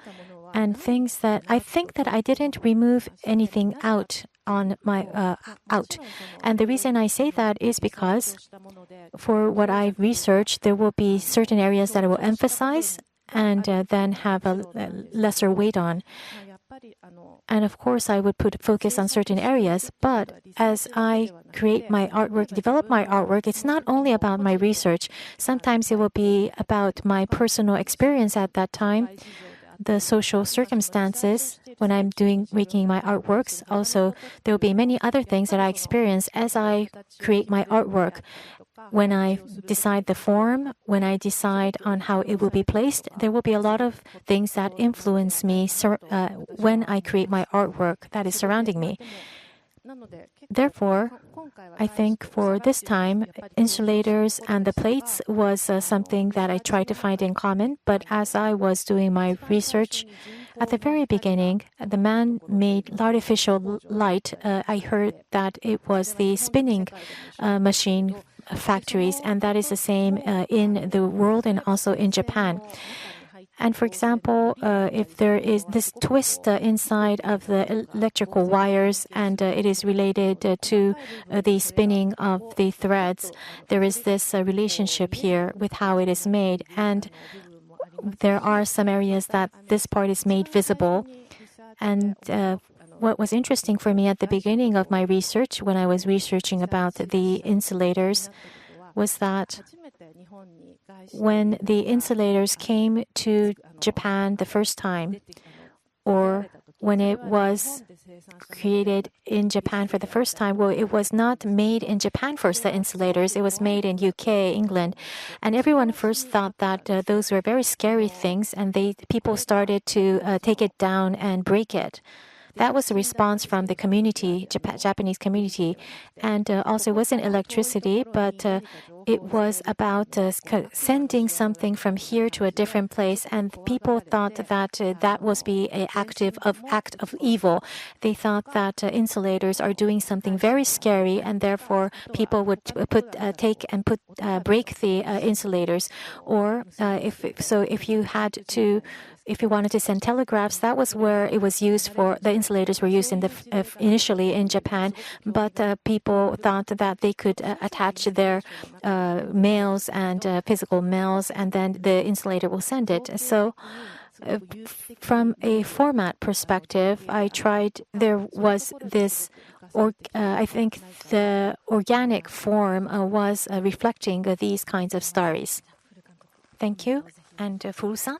[SPEAKER 4] and things that I think that I didn't remove anything out on my out. And the reason I say that is because for what I researched, there will be certain areas that I will emphasize and then have a lesser weight on. And of course, I would focus on certain areas. But as I create my artwork, develop my artwork, it's not only about my research. Sometimes it will be about my personal experience at that time, the social circumstances when I'm making my artworks. Also, there will be many other things that I experience as I create my artwork. When I decide the form, when I decide on how it will be placed, there will be a lot of things that influence me when I create my artwork that is surrounding me. Therefore, I think for this time, insulators and the plates was something that I tried to find in common. But as I was doing my research, at the very beginning, the man-made artificial light, I heard that it was the spinning machine factories, and that is the same in the world and also in Japan. And for example, if there is this twist inside of the electrical wires and it is related to the spinning of the threads, there is this relationship here with how it is made. And there are some areas that this part is made visible. And what was interesting for me at the beginning of my research, when I was researching about the insulators, was that when the insulators came to Japan the first time, or when it was created in Japan for the first time, well, it was not made in Japan first, the insulators. It was made in UK, England. And everyone first thought that those were very scary things, and people started to take it down and break it. That was the response from the community, Japanese community. And also, it wasn't electricity, but it was about sending something from here to a different place. And people thought that that was an act of evil. They thought that insulators are doing something very scary, and therefore people would break the insulators. Or if you wanted to send telegraphs, that was where it was used for. The insulators were used initially in Japan, but people thought that they could attach their mails and physical mails, and then the insulator will send it. So, from a format perspective, there was this. I think the organic form was reflecting these kinds of stories. Thank you, and Furu-san.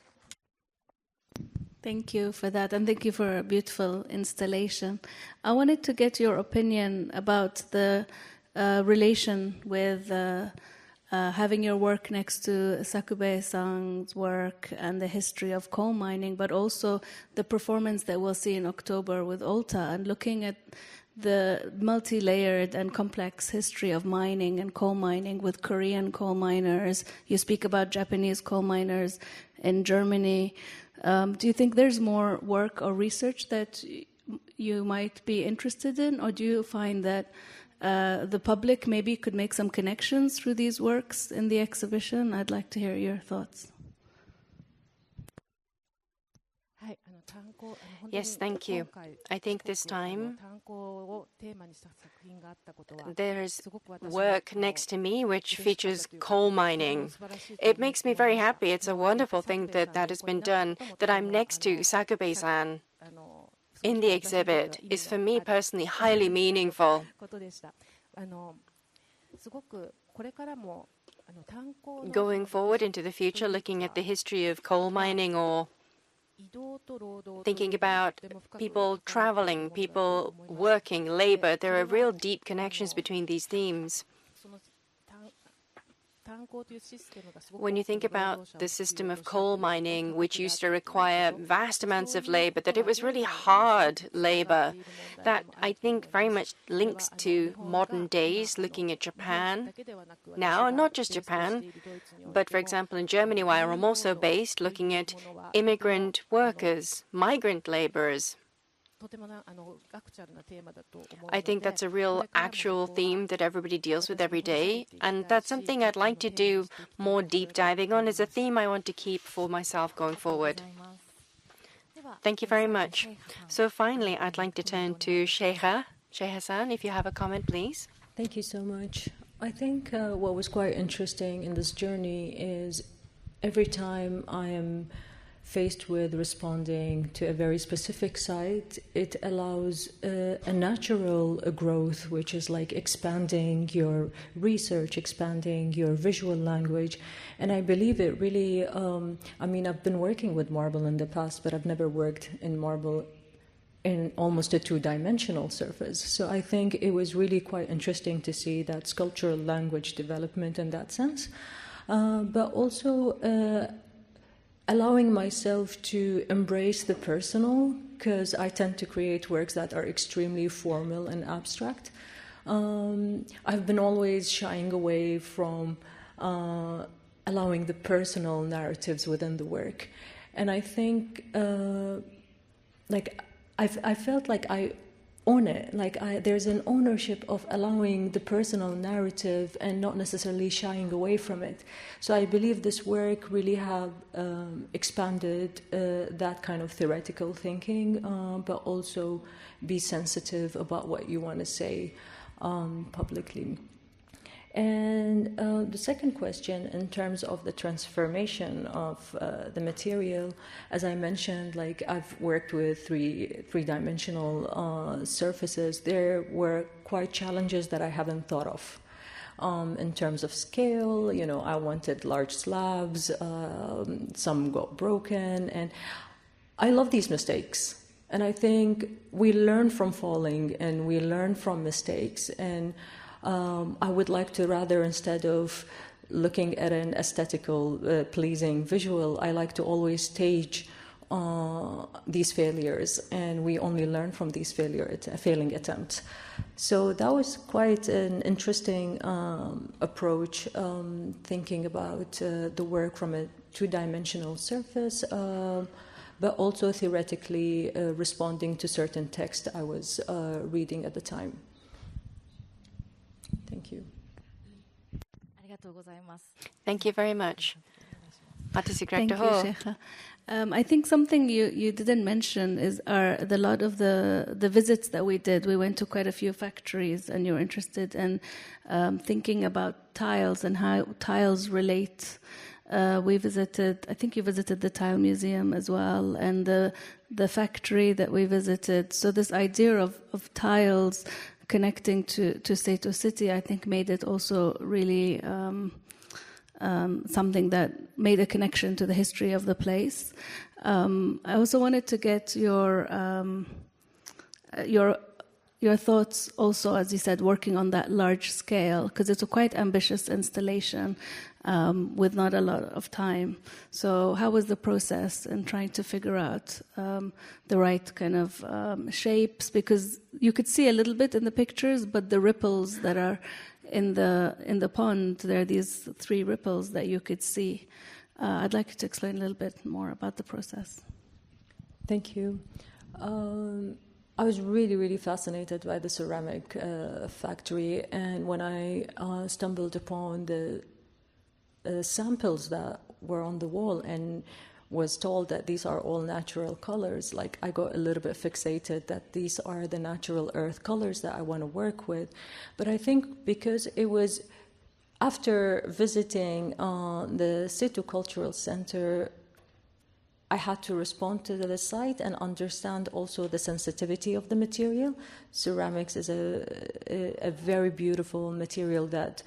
[SPEAKER 6] Thank you for that, and thank you for a beautiful installation. I wanted to get your opinion about the relation with having your work next to Sakube-san's work and the history of coal mining, but also the performance that we'll see in October with Olta, and looking at the multi-layered and complex history of mining and coal mining with Korean coal miners. You speak about Japanese coal miners in Germany. Do you think there's more work or research that you might be interested in, or do you find that the public maybe could make some connections through these works in the exhibition? I'd like to hear your thoughts.
[SPEAKER 1] Yes, thank you. I think this time there's work next to me which features coal mining. It makes me very happy. It's a wonderful thing that has been done, that I'm next to Sakube-san in the exhibit is for me personally highly meaningful. Going forward into the future, looking at the history of coal mining, or thinking about people traveling, people working, labor, there are real deep connections between these themes. When you think about the system of coal mining, which used to require vast amounts of labor, that it was really hard labor, that I think very much links to modern days, looking at Japan now, and not just Japan, but for example in Germany, where I'm also based, looking at immigrant workers, migrant laborers. I think that's a real actual theme that everybody deals with every day, and that's something I'd like to do more deep diving on, as a theme I want to keep for myself going forward. Thank you very much. So finally, I'd like to turn to Shaikha. Shaikha-san, if you have a comment, please.
[SPEAKER 5] Thank you so much. I think what was quite interesting in this journey is every time I am faced with responding to a very specific site, it allows a natural growth, which is like expanding your research, expanding your visual language. And I believe it really, I've been working with marble in the past, but I've never worked in marble in almost a two-dimensional surface. So I think it was really quite interesting to see that sculptural language development in that sense, but also allowing myself to embrace the personal, because I tend to create works that are extremely formal and abstract. I've been always shying away from allowing the personal narratives within the work. And I think, I felt like I own it. There's an ownership of allowing the personal narrative and not necessarily shying away from it. So I believe this work really have expanded that kind of theoretical thinking, but also be sensitive about what you want to say publicly. And the second question, in terms of the transformation of the material, as I mentioned, I've worked with three-dimensional surfaces. There were quite challenges that I haven't thought of. In terms of scale, I wanted large slabs, some got broken, and I love these mistakes. And I think we learn from falling and we learn from mistakes. And I would like to rather, instead of looking at an aesthetical, pleasing visual, I like to always stage these failures, and we only learn from these failing attempts. So that was quite an interesting approach, thinking about the work from a two-dimensional surface, but also theoretically responding to certain text I was reading at the time. Thank you.
[SPEAKER 1] Thank you very much. Artistic
[SPEAKER 6] Thank
[SPEAKER 1] Director
[SPEAKER 6] you,
[SPEAKER 1] Hoor.
[SPEAKER 6] Shaikha. I think something you didn't mention is the lot of the visits that we did. We went to quite a few factories, and you're interested in thinking about tiles and how tiles relate. I think you visited the Tile Museum as well, and the factory that we visited. So this idea of tiles connecting to Seto City, I think, made it also really something that made a connection to the history of the place. I also wanted to get your thoughts also, as you said, working on that large scale, because it's a quite ambitious installation with not a lot of time. So how was the process in trying to figure out the right kind of shapes? Because you could see a little bit in the pictures, but the ripples that are in the pond, there are these 3 ripples that you could see. I'd like you to explain a little bit more about the process.
[SPEAKER 5] Thank you. I was really, really fascinated by the ceramic factory, and when I stumbled upon the samples that were on the wall and was told that these are all natural colors, like I got a little bit fixated that these are the natural earth colors that I want to work with. But I think because it was after visiting the Seto Cultural Center, I had to respond to the site and understand also the sensitivity of the material. Ceramics is a very beautiful material that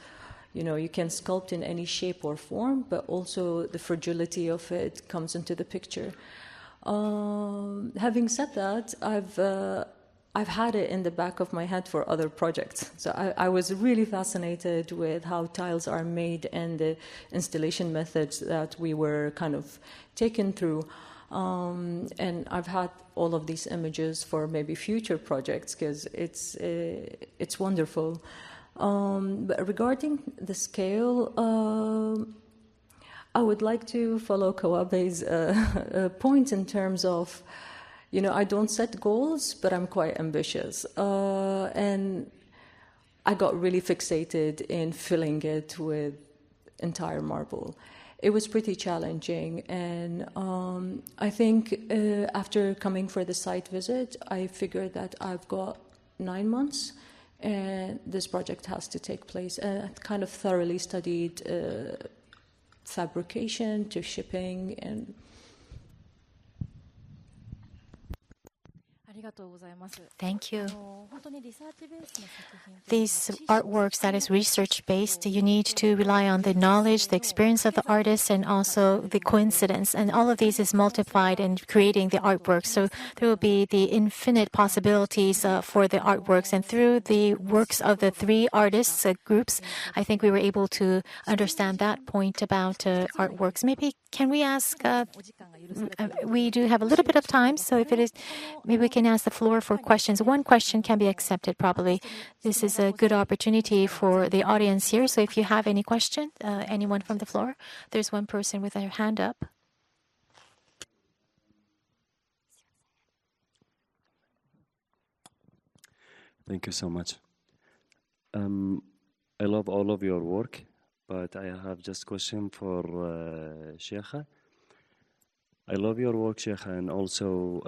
[SPEAKER 5] you can sculpt in any shape or form, but also the fragility of it comes into the picture. Having said that, I've had it in the back of my head for other projects. So I was really fascinated with how tiles are made and the installation methods that we were kind of taken through. And I've had all of these images for maybe future projects because it's wonderful. But regarding the scale, I would like to follow Kawabe's point in terms of, I don't set goals, but I'm quite ambitious. And I got really fixated in filling it with entire marble. It was pretty challenging. And I think after coming for the site visit, I figured that I've got 9 months and this project has to take place. And I kind of thoroughly studied fabrication to shipping and
[SPEAKER 4] Thank you. These artworks that is research-based, you need to rely on the knowledge, the experience of the artist, and also the coincidence. And all of these is multiplied in creating the artwork. So there will be the infinite possibilities for the artworks. And through the works of the 3 artists groups, I think we were able to understand that point about artworks. Maybe can we ask, we do have a little bit of time, so if it is, maybe we can ask the floor for questions. One question can be accepted, probably. This is a good opportunity for the audience here. So if you have any question, anyone from the floor? There's one person with their hand up.
[SPEAKER 7] Thank you so much. I love all of your work, but I have just a question for Shaikha. I love your work, Shaikha, and also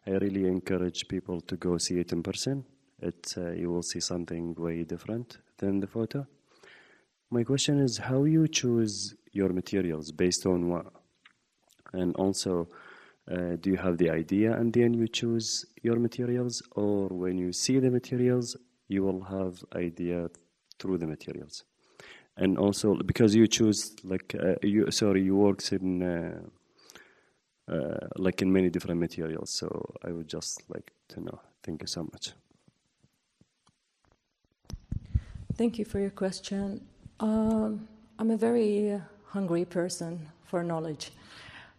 [SPEAKER 7] I really encourage people to go see it in person. You will see something way different than the photo. My question is how you choose your materials, based on what? And also, do you have the idea and then you choose your materials, or when you see the materials, you will have idea through the materials. And also because you choose you work in like in many different materials, so I would just like to know. Thank you so much.
[SPEAKER 5] Thank you for your question. I'm a very hungry person for knowledge.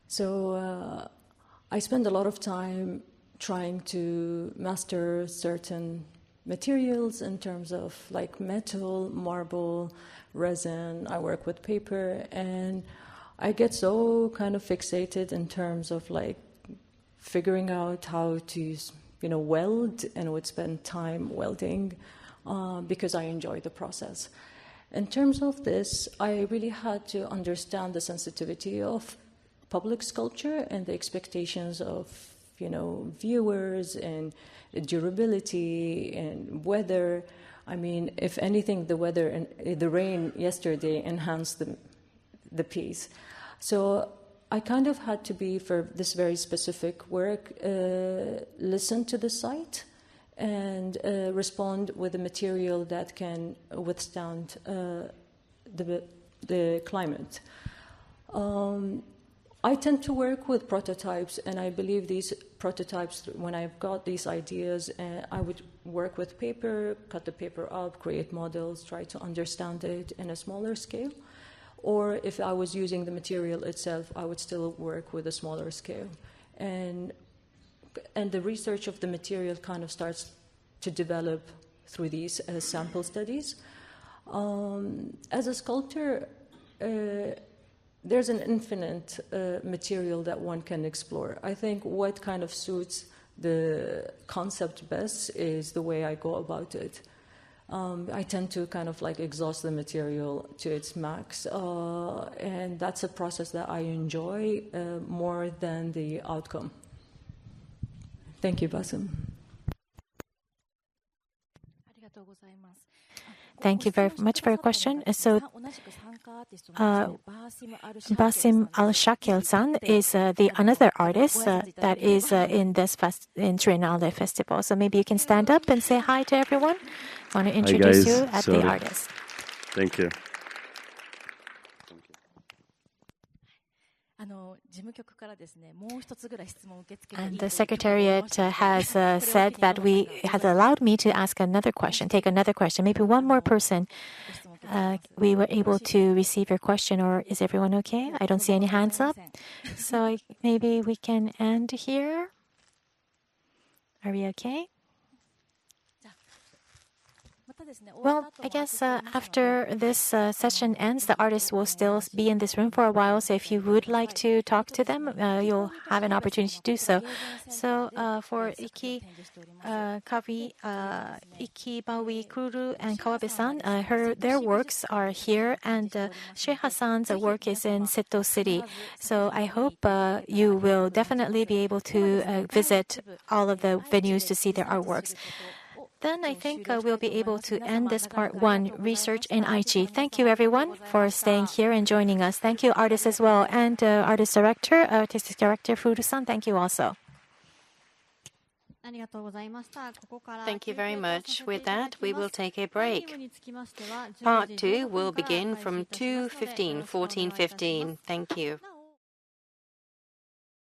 [SPEAKER 5] So I spend a lot of time trying to master certain materials in terms of like metal, marble, resin. I work with paper, and I get so kind of fixated in terms of like figuring out how to, weld, and would spend time welding because I enjoy the process. In terms of this, I really had to understand the sensitivity of public sculpture and the expectations of, viewers and durability and weather. I mean, if anything, the weather and the rain yesterday enhanced the piece. So I kind of had to be, for this very specific work, listen to the site and respond with a material that can withstand the climate. I tend to work with prototypes, and I believe these prototypes, when I've got these ideas, I would work with paper, cut the paper up, create models, try to understand it in a smaller scale. Or if I was using the material itself, I would still work with a smaller scale. And the research of the material kind of starts to develop through these sample studies. As a sculptor, there's an infinite material that one can explore. I think what kind of suits the concept best is the way I go about it. I tend to kind of like exhaust the material to its max, and that's a process that I enjoy more than the outcome. Thank you, Basim.
[SPEAKER 4] Thank you very much for your question. So, Basim Al-Shakil-san is the another artist that is in this in Triennale Festival. So maybe you can stand up and say hi to everyone. I want to introduce you as the artist.
[SPEAKER 7] Thank you.
[SPEAKER 4] And the Secretariat has said that has allowed me to ask another question, take another question. Maybe one more person. We were able to receive your question, or is everyone okay? I don't see any hands up. So maybe we can end here. Are we okay? Well, I guess after this session ends, the artists will still be in this room for a while. So if you would like to talk to them, you'll have an opportunity to do so. So for ikkibawiKrrr and Kawabe-san, their works are here, and Shaikha-san's work is in Seto City. So I hope you will definitely be able to visit all of the venues to see their artworks. Then I think we'll be able to end this part 1, Research in Aichi. Thank you, everyone, for staying here and joining us. Thank you, artists as well, and artistic director Furusan. Thank you also.
[SPEAKER 1] Thank you very much. With that, we will take a break. Part 2 will begin from 2:15, 14:15. Thank you.